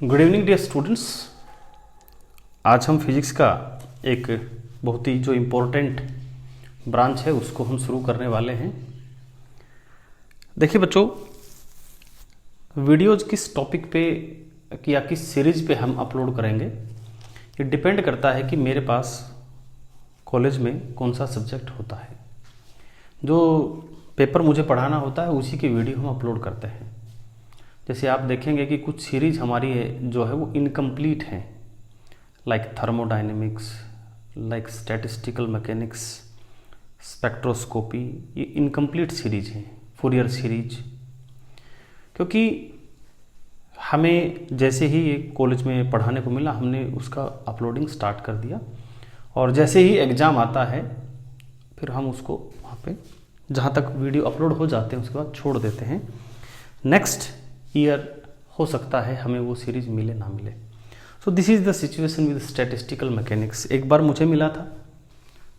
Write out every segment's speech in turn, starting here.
Good evening dear students. आज हम physics का एक बहुत ही जो इम्पोर्टेंट ब्रांच है उसको हम शुरू करने वाले हैं। देखिए बच्चों, वीडियोज किस टॉपिक पे या किस सीरीज पे हम अपलोड करेंगे ये डिपेंड करता है कि मेरे पास कॉलेज में कौन सा सब्जेक्ट होता है। जो पेपर मुझे पढ़ाना होता है उसी की वीडियो हम अपलोड करते हैं। जैसे आप देखेंगे कि कुछ सीरीज हमारी जो है वो इनकम्प्लीट हैं, like thermodynamics, like statistical mechanics, spectroscopy, ये इनकम्प्लीट सीरीज हैं, फूरियर सीरीज। क्योंकि हमें जैसे ही ये कॉलेज में पढ़ाने को मिला हमने उसका अपलोडिंग स्टार्ट कर दिया, और जैसे ही एग्ज़ाम आता है फिर हम उसको वहाँ पे जहाँ तक वीडियो अपलोड हो जाते हैं उसके बाद छोड़ देते हैं। नेक्स्ट ईयर हो सकता है हमें वो सीरीज मिले ना मिले। So this is the situation with statistical mechanics. एक बार मुझे मिला था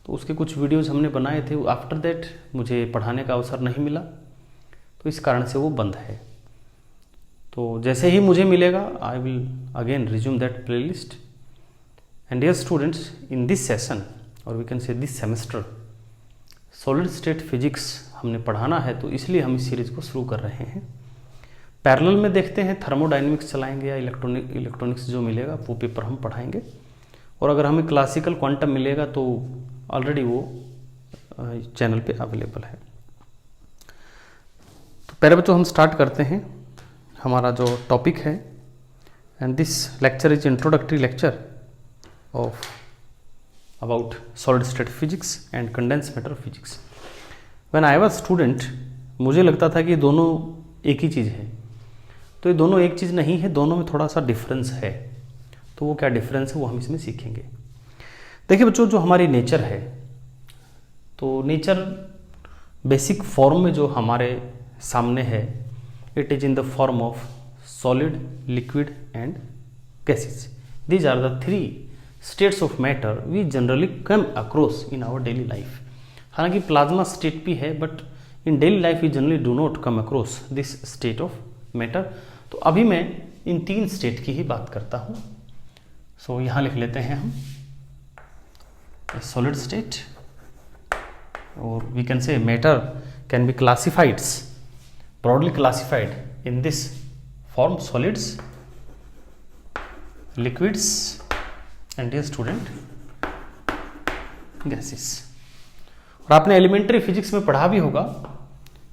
तो उसके कुछ वीडियोज़ हमने बनाए थे, आफ्टर दैट मुझे पढ़ाने का अवसर नहीं मिला, तो इस कारण से वो बंद है। तो जैसे ही मुझे मिलेगा I will again resume that playlist. And dear students, in this session और we can say this semester solid state physics हमने पढ़ाना है, तो इसलिए हम इस सीरीज़ को शुरू कर रहे हैं। पैरेलल में देखते हैं थर्मोडायनेमिक्स चलाएंगे या इलेक्ट्रॉनिक्स जो मिलेगा वो पेपर हम पढ़ाएंगे, और अगर हमें क्लासिकल क्वांटम मिलेगा तो ऑलरेडी वो चैनल पे अवेलेबल है। तो पहले बच्चों हम स्टार्ट करते हैं हमारा जो टॉपिक है। And this lecture is introductory lecture of about solid state physics and condense matter physics. When I was student मुझे लगता था कि दोनों एक ही चीज़ है, तो ये दोनों एक चीज़ नहीं है, दोनों में थोड़ा सा डिफरेंस है। तो वो क्या डिफरेंस है वो हम इसमें सीखेंगे। देखिए बच्चों, जो हमारी नेचर है, तो नेचर बेसिक फॉर्म में जो हमारे सामने है, it is in the form of solid, liquid and gases. These are the three states of matter we generally come across in our daily life. हालांकि प्लाज्मा स्टेट भी है, but in daily life we generally do not come across this state of matter. तो अभी मैं इन तीन state की ही बात करता हूँ। सो यहाँ लिख लेते हैं हम सॉलिड स्टेट, और we can say matter can be classified, broadly classified in this form solids, liquids and dear student gases. और आपने एलिमेंट्री फिजिक्स में पढ़ा भी होगा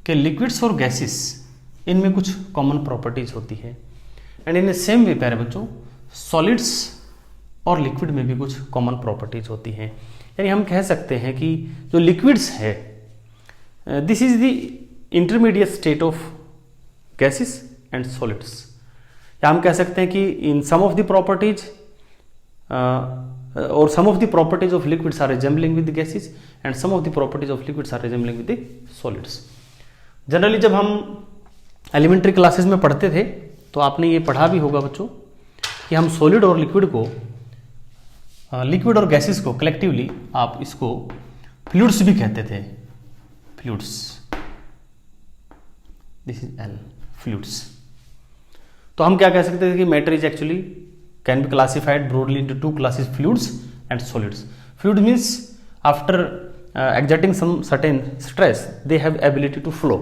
कि लिक्विड्स और गैसेस इनमें कुछ कॉमन प्रॉपर्टीज होती है। एंड इन सेम वे प्यारे बच्चों, सॉलिड्स और लिक्विड में भी कुछ कॉमन प्रॉपर्टीज होती हैं। यानी हम कह सकते हैं कि जो लिक्विड्स है, this is the intermediate state of gases and solids. या हम कह सकते हैं कि इन सम ऑफ द प्रॉपर्टीज और some of the properties of liquids are resembling with the gases and some of the properties of liquids are resembling with the solids. Generally जब हम elementary classes में पढ़ते थे तो आपने ये पढ़ा भी होगा बच्चों कि हम सॉलिड और लिक्विड को, लिक्विड और गैसेस को कलेक्टिवली आप इसको फ्लूइड्स भी कहते थे। Fluids, this is L, fluids. तो हम क्या कह सकते थे कि matter is actually can be classified broadly into two classes, fluids and solids. Fluid means after exerting some certain stress they have ability to flow,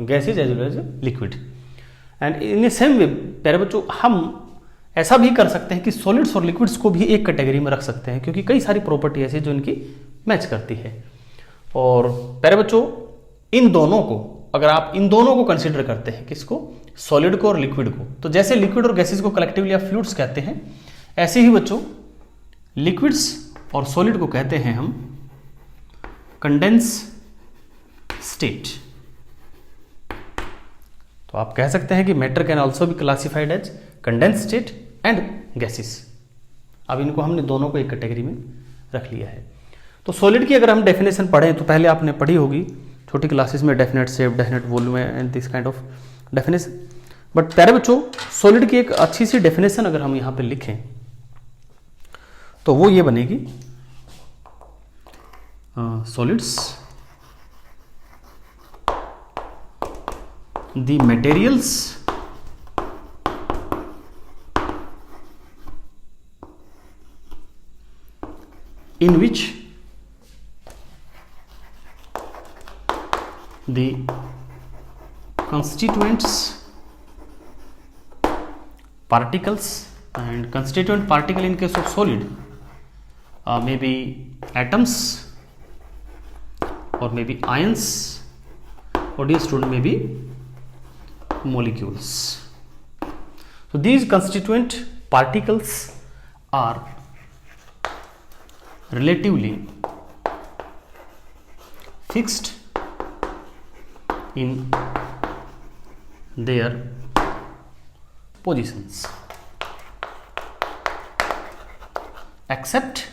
gases as well as liquid. And in the same way प्यारे बच्चों, हम ऐसा भी कर सकते हैं कि solids और लिक्विड्स को भी एक कैटेगरी में रख सकते हैं, क्योंकि कई सारी प्रॉपर्टी ऐसी जो इनकी मैच करती है। और प्यारे बच्चों, इन दोनों को अगर आप इन दोनों को कंसिडर करते हैं, किसको, सॉलिड को और लिक्विड को, तो जैसे लिक्विड और गैसेस को कलेक्टिवली आप फ्लूइड्स कहते हैं, ऐसे ही बच्चों लिक्विड्स और सॉलिड को कहते हैं हम कंडेंस स्टेट। तो आप कह सकते हैं कि matter can also be classified as condense state and gases. अब इनको हमने दोनों को एक कैटेगरी में रख लिया है। तो सॉलिड की अगर हम डेफिनेशन पढ़ें तो पहले आपने पढ़ी होगी छोटी क्लासेस में, definite shape, definite volume and this kind of definition. But प्यारे बच्चों, सॉलिड की एक अच्छी सी डेफिनेशन अगर हम यहां पे लिखें तो वो ये बनेगी, solids the materials in which the constituents particles, and constituent particle in case of solid may be atoms or maybe ions, or dear student, may be molecules. So these constituent particles are relatively fixed in their positions except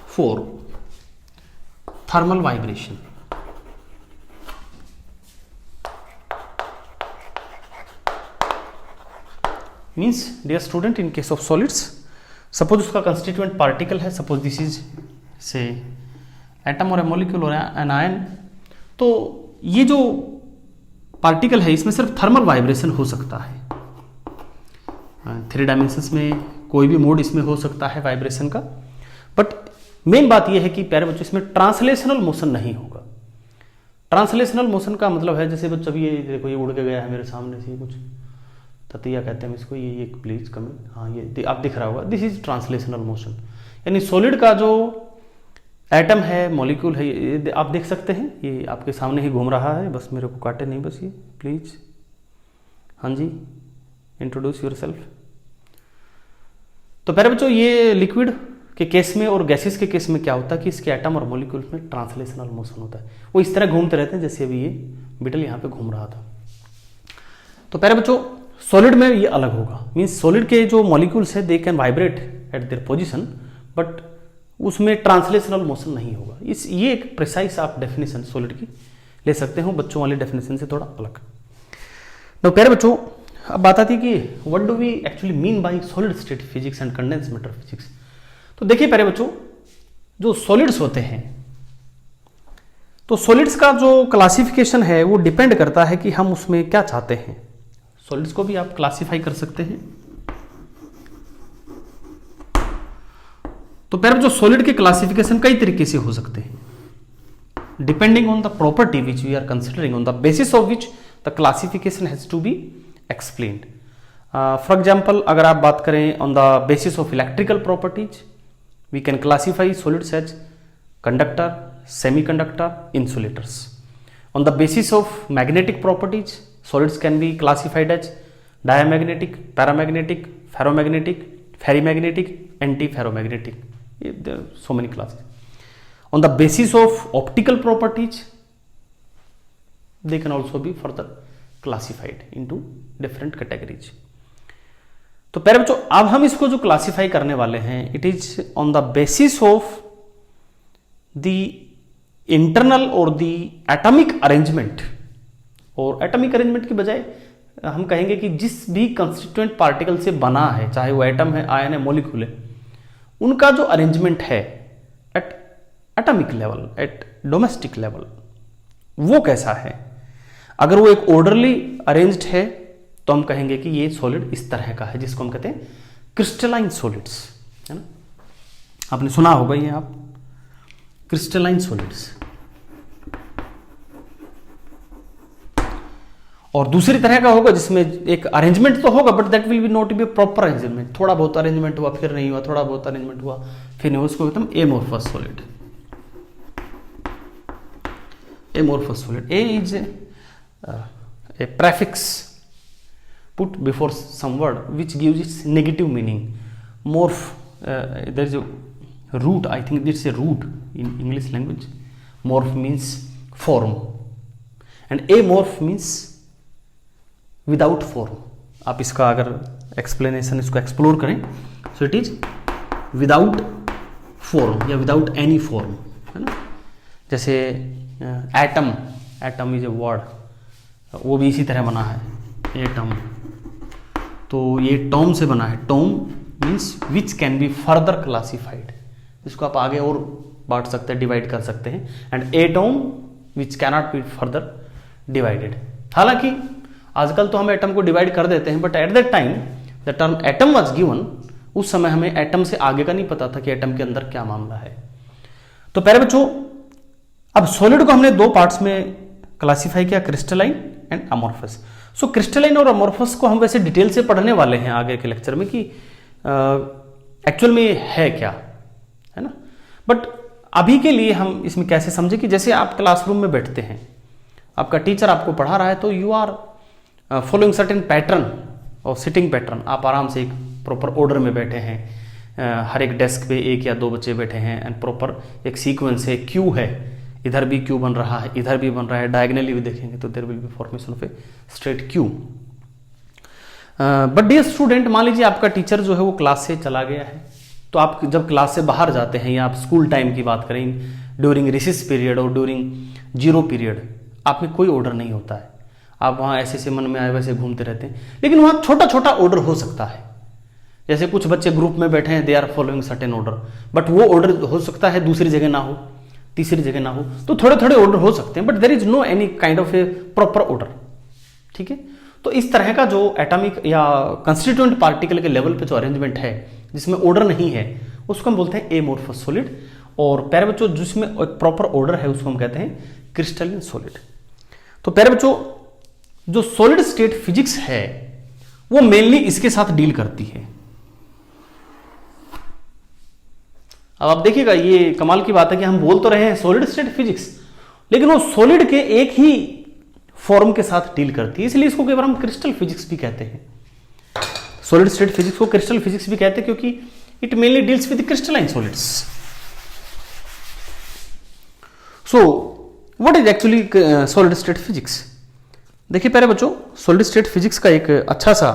for thermal vibration. Means dear student, in case of solids, suppose उसका constituent particle है, suppose this is say atom और a molecule और an ion, तो ये जो particle है इसमें सिर्फ थर्मल वाइब्रेशन हो सकता है। 3 डायमेंशंस में कोई भी मोड इसमें हो सकता है वाइब्रेशन का, बट मेन बात यह है कि प्यारे बच्चों इसमें ट्रांसलेशनल मोशन नहीं होगा। ट्रांसलेशनल मोशन का मतलब है, जैसे बच्चों ये देखो, ये उड़ के गया है मेरे सामने से, कुछ ततिया कहते हैं इसको, ये प्लीज कमेंट, हाँ ये आप दिख रहा होगा, दिस इज ट्रांसलेशनल मोशन। यानी सॉलिड का जो एटम है, मॉलिक्यूल है, ये आप देख सकते हैं, ये आपके सामने ही घूम रहा है, बस मेरे को काटे नहीं, बस ये प्लीज। हाँ जी, इंट्रोड्यूस योरसेल्फ। तो प्यारे बच्चों, ये लिक्विड के केस में और गैसेस के केस में क्या होता है कि इसके एटम और मॉलिक्यूल्स में ट्रांसलेशनल मोशन होता है, वो इस तरह घूमते रहते हैं जैसे अभी ये बिटल यहाँ पे घूम रहा था। तो प्यारे बच्चों, सॉलिड में ये अलग होगा, मीन्स सॉलिड के जो मॉलिक्यूल्स है they can vibrate eight their position, but उसमें ट्रांसलेशनल मोशन नहीं होगा। ये एक प्रिसाइज आप डेफिनेशन सॉलिड की ले सकते हो, बच्चों वाली डेफिनेशन से थोड़ा अलग। तो प्यारे बच्चों, अब बात आती है कि what do we actually mean by solid state physics and condense matter physics. तो देखिए प्यारे बच्चों, जो सॉलिड्स होते हैं, तो सॉलिड्स का जो क्लासिफिकेशन है वो डिपेंड करता है कि हम उसमें क्या चाहते हैं। सॉलिड्स को भी आप क्लासिफाई कर सकते हैं। तो प्यारे बच्चों, सॉलिड के क्लासिफिकेशन कई तरीके से हो सकते हैं, depending on the property which we are considering, on the basis of which the classification has to be explained. For example, अगर आप बात करें on the basis of electrical properties, we can classify solids as conductor, semiconductor, insulators. On the basis of magnetic properties, solids can be classified as diamagnetic, paramagnetic, ferromagnetic, ferrimagnetic, antiferromagnetic. There are so many classes. On the basis of optical properties, they can also be further classified into different categories. तो प्यारे बच्चों, अब हम इसको जो classify करने वाले हैं, it is on the basis of the internal और द एटॉमिक अरेंजमेंट। और एटॉमिक अरेंजमेंट की बजाय हम कहेंगे कि जिस भी कंस्टिट्यूएंट पार्टिकल से बना है, चाहे वो एटम है, आयन है, मॉलिक्यूल है, उनका जो अरेंजमेंट है at atomic level, at domestic level, वो कैसा है। अगर वो एक ऑर्डरली अरेंज्ड है तो हम कहेंगे कि ये सॉलिड इस तरह का है, जिसको हम कहते हैं क्रिस्टलाइन सॉलिड्स, है ना। आपने सुना होगा ये, आप क्रिस्टलाइन सॉलिड्स। और दूसरी तरह का होगा जिसमें एक अरेंजमेंट तो होगा, but that will be not be proper arrangement. थोड़ा बहुत अरेंजमेंट हुआ, फिर नहीं हुआ, थोड़ा बहुत अरेंजमेंट हुआ, फिर नहीं हुआ, उसको कहते हैं amorphous solid. Amorphous solid, A is a prefix put before some word which gives its negative meaning. Morph, there is a root, I think it's a root in English language. Morph means form and amorph means without form. आप इसका अगर explanation इसको explore करें, so it is without form या without any form, है ना। जैसे atom, atom is a word, वो भी इसी तरह बना है, atom। तो ये टॉम से बना है। Tom means which can be further classified, इसको आप आगे और बांट सकते हैं, डिवाइड कर सकते हैं। And atom which cannot be further divided. हालांकि आजकल तो हम एटम को डिवाइड कर देते हैं, but at that time the term atom was given उस समय हमें एटम से आगे का नहीं पता था कि एटम के अंदर क्या मामला है। तो प्यारे बच्चों, अब सॉलिड को हमने दो पार्ट्स में क्लासिफाई किया, crystalline and amorphous. So crystalline और अमोर्फस को हम वैसे डिटेल से पढ़ने वाले हैं आगे के लेक्चर में कि एक्चुअल में है क्या, है ना। बट अभी के लिए हम इसमें कैसे समझे कि जैसे आप क्लासरूम में बैठते हैं, आपका टीचर आपको पढ़ा रहा है, तो you are following certain pattern और सिटिंग पैटर्न। आप आराम से एक प्रॉपर ऑर्डर में बैठे हैं, हर एक डेस्क पे एक या दो बच्चे बैठे हैं एंड प्रॉपर एक सीक्वेंस है, क्यू है, इधर भी क्यू बन रहा है, इधर भी बन रहा है, डायगनली भी देखेंगे तो there will be formation of a straight queue. But dear student, मान लीजिए आपका टीचर जो है वो क्लास से चला गया है, तो आप जब क्लास से बाहर जाते हैं या आप स्कूल टाइम की बात करें, ड्यूरिंग रिसेस पीरियड और ड्यूरिंग जीरो पीरियड, आप में कोई ऑर्डर नहीं होता है, आप वहाँ ऐसे ऐसे मन में आए वैसे घूमते रहते हैं। लेकिन वहाँ छोटा छोटा ऑर्डर हो सकता है, जैसे कुछ बच्चे ग्रुप में बैठे हैं, they are following certain order, but वो ऑर्डर हो सकता है दूसरी जगह ना हो, तीसरी जगह ना हो, तो थोड़े थोड़े ऑर्डर हो सकते हैं, but there is no any kind of a proper order. ठीक है, तो इस तरह का जो एटॉमिक या कंस्टिट्यूएंट पार्टिकल के लेवल पे जो अरेंजमेंट है जिसमें ऑर्डर नहीं है, उसको हम बोलते हैं एमोर्फस सॉलिड। और प्यारे बच्चों, जिसमें एक प्रॉपर ऑर्डर है उसको हम कहते हैं क्रिस्टलिन सॉलिड। तो प्यारे बच्चों, जो सॉलिड स्टेट फिजिक्स है वो मेनली इसके साथ डील करती है। अब आप देखिएगा, ये कमाल की बात है कि हम बोल तो रहे हैं सॉलिड स्टेट फिजिक्स, लेकिन वो सॉलिड के एक ही फॉर्म के साथ डील करती है, इसलिए इसको कई बार हम क्रिस्टल फिजिक्स भी कहते हैं। सॉलिड स्टेट फिजिक्स को क्रिस्टल फिजिक्स भी कहते हैं क्योंकि it mainly deals with crystalline solids. So what is actually solid state physics? देखिए प्यारे बच्चों, सॉलिड स्टेट फिजिक्स का एक अच्छा सा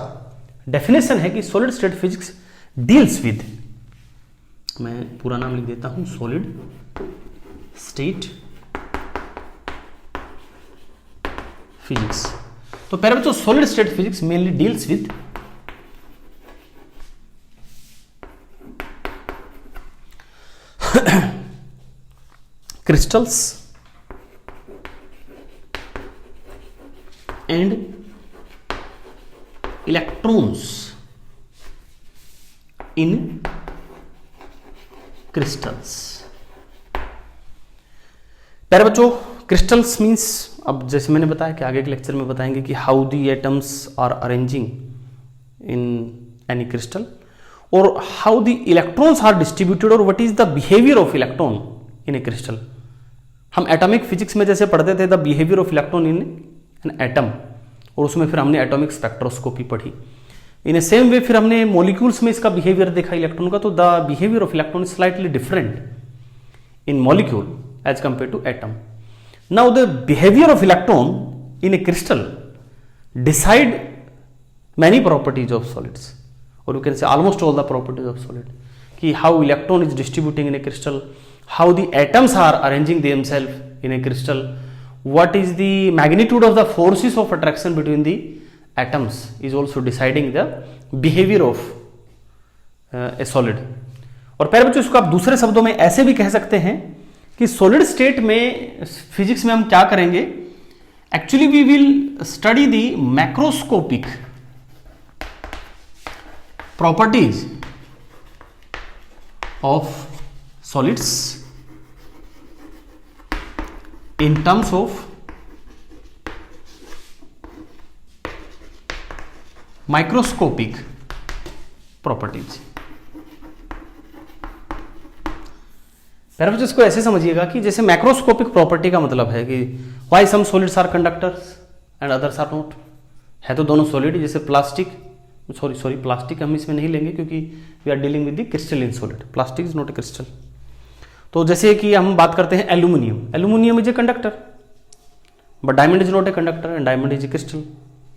डेफिनेशन है कि solid state physics deals with, मैं पूरा नाम लिख देता हूं, सॉलिड स्टेट फिजिक्स। तो प्यारे बच्चों, solid state physics mainly deals with crystals and electrons in crystals। प्यारे बच्चों, क्रिस्टल्स मीन्स, अब जैसे मैंने बताया कि आगे के लेक्चर में बताएंगे कि how the atoms are arranging in any crystal, और how the electrons are distributed, और what is the behaviour of electron in a crystal. हम एटॉमिक फिजिक्स में जैसे पढ़ते थे the behaviour of electron in an atom, और उसमें फिर हमने एटॉमिक स्पेक्ट्रोस्कोपी पढ़ी। इन ए सेम वे फिर हमने मॉलिक्यूल्स में इसका बिहेवियर देखा इलेक्ट्रॉन का, तो the behaviour of electron is slightly different in molecule as compare to atom. Now the behaviour of electron in a crystal decide many properties of solids, or you can say almost all the properties of solid, कि how electron is distributing in a crystal, how the atoms are arranging themselves in a crystal, what is the magnitude of the forces of attraction between the atoms is also deciding the behavior of a solid। और प्यारे बच्चों, इसको आप दूसरे शब्दों में ऐसे भी कह सकते हैं कि सॉलिड स्टेट में फिजिक्स में हम क्या करेंगे, actually we will study the macroscopic properties of solids in terms of microscopic properties। पैराबच्चों, इसको ऐसे समझिएगा कि जैसे मैक्रोस्कोपिक प्रॉपर्टी का मतलब है कि why some solids are conductors and others are not, है तो दोनों सॉलिड, जैसे प्लास्टिक, सॉरी प्लास्टिक हम इसमें नहीं लेंगे क्योंकि we are dealing with the crystalline solid, plastic is not a crystal. तो जैसे कि हम बात करते हैं aluminium, aluminium is a conductor, but diamond is not a conductor and diamond is a crystal,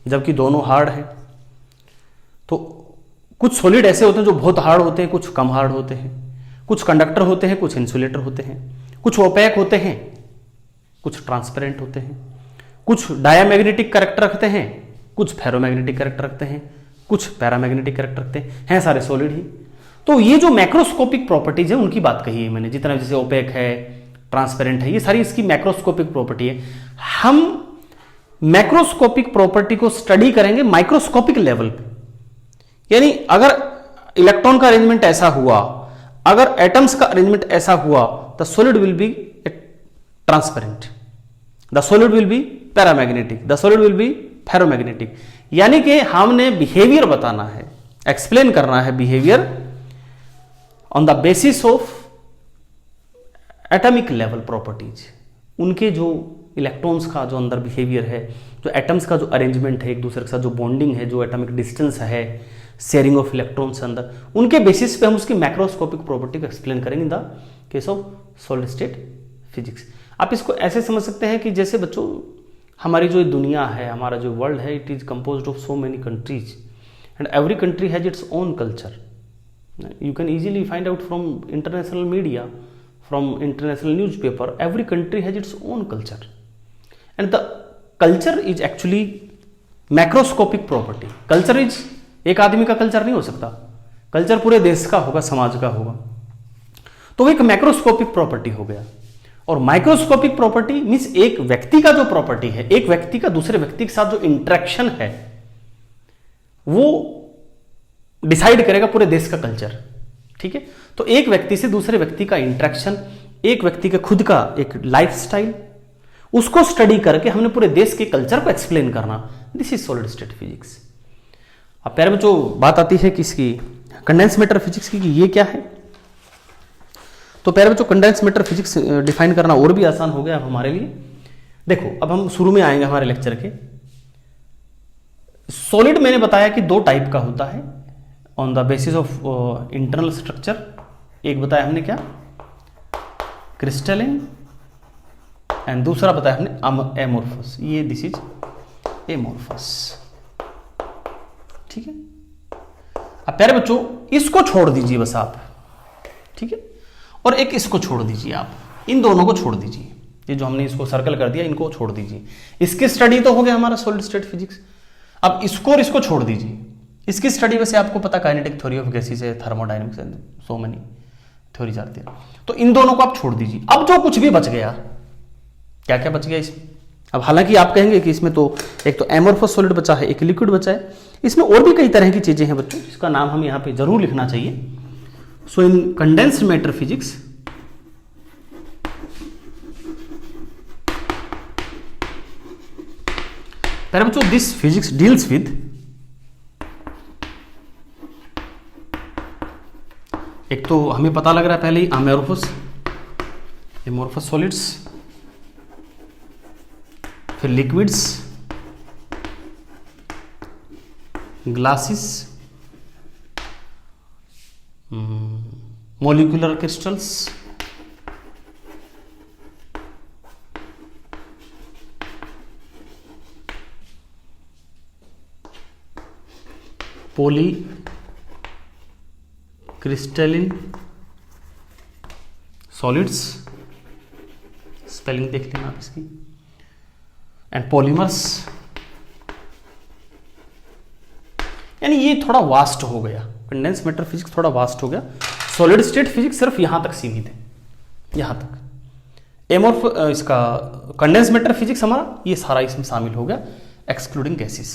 जबकि दोनों हार्ड है। तो कुछ सॉलिड ऐसे होते हैं जो बहुत हार्ड होते हैं, कुछ कम हार्ड होते हैं, कुछ कंडक्टर होते हैं, कुछ इंसुलेटर होते हैं, कुछ ओपेक होते हैं, कुछ ट्रांसपेरेंट होते हैं, कुछ डायामैग्नेटिक कैरेक्टर रखते हैं, कुछ फेरोमैग्नेटिक कैरेक्टर रखते हैं, कुछ पैरामैग्नेटिक कैरेक्टर रखते हैं सारे सॉलिड ही। तो ये जो मैक्रोस्कोपिक प्रॉपर्टीज है उनकी बात कही है मैंने, जितना जैसे ओपेक है, ट्रांसपेरेंट है, ये सारी इसकी मैक्रोस्कोपिक प्रॉपर्टी है। हम मैक्रोस्कोपिक प्रॉपर्टी को स्टडी करेंगे माइक्रोस्कोपिक लेवल पे, यानी अगर इलेक्ट्रॉन का अरेंजमेंट ऐसा हुआ, अगर एटम्स का अरेंजमेंट ऐसा हुआ, the solid will be transparent, the solid will be paramagnetic, the solid will be ferromagnetic. यानी कि हमने बिहेवियर बताना है, एक्सप्लेन करना है behaviour on the basis of atomic level properties, उनके जो इलेक्ट्रॉन्स का जो अंदर बिहेवियर है, जो एटम्स का जो अरेंजमेंट है, एक दूसरे के साथ जो बॉन्डिंग है, जो एटॉमिक डिस्टेंस है, शेयरिंग ऑफ इलेक्ट्रॉन्स अंदर, उनके बेसिस पे हम उसकी मैक्रोस्कोपिक प्रॉपर्टी को एक्सप्लेन करेंगे in the case of solid state physics. आप इसको ऐसे समझ सकते हैं कि जैसे बच्चों हमारी जो दुनिया है, हमारा जो वर्ल्ड है, it is composed of so many countries and every country has its own culture. You can easily find out from international media, from international newspaper, every country has its own culture and the culture is actually macroscopic property. Culture is एक आदमी का culture नहीं हो सकता, culture पूरे देश का होगा, समाज का होगा, तो एक मैक्रोस्कोपिक प्रॉपर्टी हो गया। और माइक्रोस्कोपिक प्रॉपर्टी मीन्स एक व्यक्ति का जो प्रॉपर्टी है, एक व्यक्ति का दूसरे व्यक्ति के साथ जो इंटरेक्शन है, वो डिसाइड करेगा पूरे देश का कल्चर। ठीक है, तो एक व्यक्ति से दूसरे व्यक्ति का इंटरेक्शन, एक व्यक्ति के खुद का एक लाइफस्टाइल, उसको स्टडी करके हमने पूरे देश के कल्चर को एक्सप्लेन करना, this is solid state physics. अब प्यारे बच्चों बात आती है किसकी, कंडेंस मैटर फिजिक्स की, कि ये क्या है। तो प्यारे बच्चों कंडेंस मैटर फिजिक्स डिफाइन करना और भी आसान हो गया अब हमारे लिए। देखो अब हम शुरू में आएंगे हमारे लेक्चर के। सॉलिड मैंने बताया कि दो टाइप का होता है on the basis of internal structure. एक बताया हमने क्या, क्रिस्टलिन, एंड दूसरा बताया हमने एमोर्फस। ये दिस इज एमोर्फस। ठीक है, अब प्यारे बच्चों इसको छोड़ दीजिए बस आप, ठीक है, और एक इसको छोड़ दीजिए आप, इन दोनों को छोड़ दीजिए, ये जो हमने इसको सर्कल कर दिया इनको छोड़ दीजिए। इसकी स्टडी तो हो गया हमारा सॉलिड स्टेट फिजिक्स। अब इसको और इसको छोड़ दीजिए, इसकी स्टडी वैसे आपको पता काइनेटिक थ्योरी ऑफ गैसेस है, thermodynamics and so many theories आती है, तो इन दोनों को आप छोड़ दीजिए। अब जो कुछ भी बच गया, क्या क्या बच गया इसमें, अब हालांकि आप कहेंगे कि इसमें तो एक तो एमोर्फस सॉलिड बचा है, एक लिक्विड बचा है, इसमें और भी कई तरह की चीजें हैं बच्चों, इसका नाम हम यहाँ पे जरूर लिखना चाहिए। सो इन कंडेंस्ड मैटर फिजिक्स पहले बच्चों दिस फिजिक्स डील्स विद, एक तो हमें पता लग रहा है पहले ही एमोर्फस सॉलिड्स, फिर liquids, glasses, molecular crystals, poly crystalline solids, spelling देख लेना आप इसकी, एंड पॉलीमर्स। यानी ये थोड़ा वास्ट हो गया, कंडेंस मैटर फिजिक्स थोड़ा वास्ट हो गया। सॉलिड स्टेट फिजिक्स सिर्फ यहां तक सीमित है, यहां तक। इसका कंडेंस मैटर फिजिक्स हमारा ये सारा इसमें शामिल हो गया, एक्सक्लूडिंग गैसेस।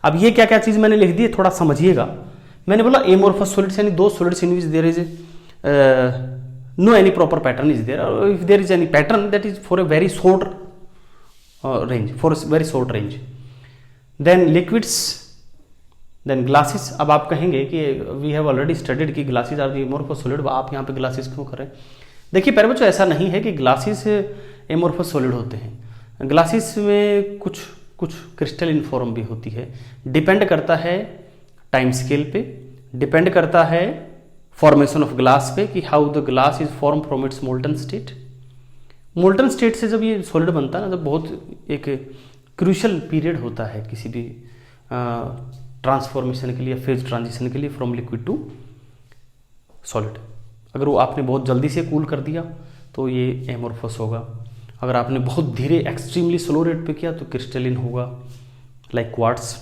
अब ये क्या क्या चीज मैंने लिख दी है, थोड़ा समझिएगा। मैंने बोला एमोर्फस सॉलिड्स यानी दो solids in which there is no any proper pattern is there, if there is any pattern that is for a very short range, for very short range. Then liquids, then glasses. अब आप कहेंगे कि we have already studied कि glasses are the amorphous solid, आप यहाँ पे glasses क्यों कर रहे हैं। देखिए प्यारे बच्चों ऐसा नहीं है कि ग्लासेस एमोर्फस सॉलिड होते हैं, ग्लासेस में कुछ क्रिस्टलिन फॉर्म भी होती है। डिपेंड करता है टाइम स्केल पे, डिपेंड करता है फॉर्मेशन ऑफ ग्लास पे कि how the glass is form from its molten state. Molten state से जब ये सॉलिड बनता है ना, जब बहुत एक क्रूशियल पीरियड होता है किसी भी ट्रांसफॉर्मेशन के लिए, फेज ट्रांजिशन के लिए फ्रॉम लिक्विड टू सॉलिड। अगर वो आपने बहुत जल्दी से कूल कर दिया तो ये एमोर्फस होगा, अगर आपने बहुत धीरे एक्सट्रीमली स्लो रेट पे किया तो क्रिस्टलिन होगा लाइक क्वार्ट्स,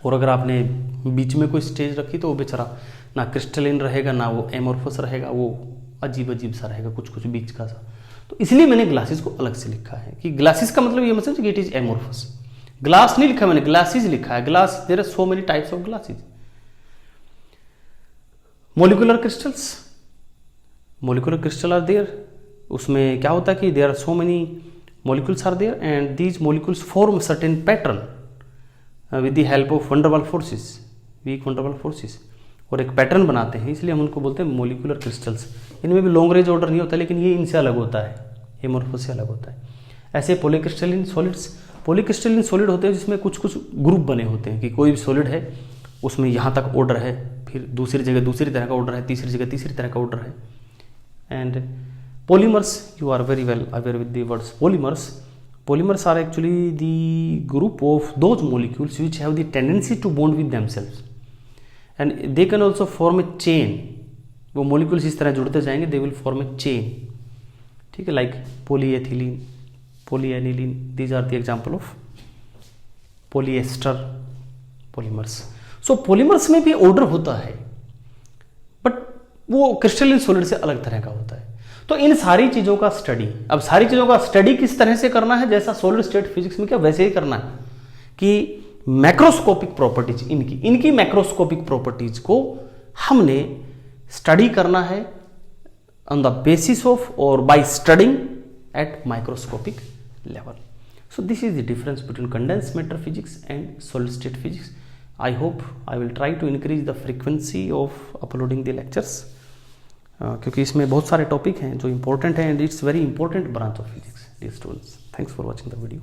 और अगर आपने बीच में कोई स्टेज रखी तो वो बेचारा ना क्रिस्टलिन रहेगा ना वो एमोर्फस रहेगा, वो अजीब अजीब सा रहेगा, कुछ बीच का सा। तो इसलिए मैंने ग्लासेस को अलग से लिखा है कि ग्लासेस का मतलब ये मतलब कि इट इज एमोर्फस। ग्लास नहीं लिखा मैंने, ग्लासेस लिखा है। Glass, there are so many types of glasses. Molecular crystals, molecular crystal are there, उसमें क्या होता है कि there are so many molecules are there and these molecules form certain pattern with the help of van der Waals forces, weak van der Waals forces, और एक pattern बनाते हैं, इसलिए हम उनको बोलते हैं मोलिकुलर क्रिस्टल्स। इनमें भी लॉन्ग रेंज ऑर्डर नहीं होता, लेकिन ये इनसे अलग होता है, हेमोर्फोस से अलग होता है। ऐसे पॉलीक्रिस्टलिन सॉलिड्स, पॉलीक्रिस्टलिन सॉलिड होते हैं जिसमें कुछ कुछ ग्रुप बने होते हैं कि कोई भी सॉलिड है उसमें यहाँ तक ऑर्डर है, फिर दूसरी जगह दूसरी तरह का ऑर्डर है, तीसरी जगह तीसरी तरह का ऑर्डर है। And polymers, you are very well aware with the words polymers. Polymers are actually the group of those molecules which have the tendency to bond with themselves and they can also form a chain. वो molecules इस तरह जुड़ते जाएंगे, they will form a chain, ठीक है, like polyethylene, polyaniline, these are the example of polyester polymers. So polymers में भी order होता है, but वो crystalline solid से अलग तरह का होता है। तो इन सारी चीजों का स्टडी, अब सारी चीजों का स्टडी किस तरह से करना है, जैसा सॉलिड स्टेट फिजिक्स में क्या वैसे ही करना है कि मैक्रोस्कोपिक प्रॉपर्टीज, इनकी मैक्रोस्कोपिक प्रॉपर्टीज को हमने स्टडी करना है ऑन द बेसिस ऑफ और by studying at microscopic level. So this is the difference between condense matter physics and solid state physics. I hope I will try to increase the frequency of uploading the lectures, क्योंकि इसमें बहुत सारे topic हैं जो important हैं and it's very important branch of physics, dear students. Thanks for watching the video.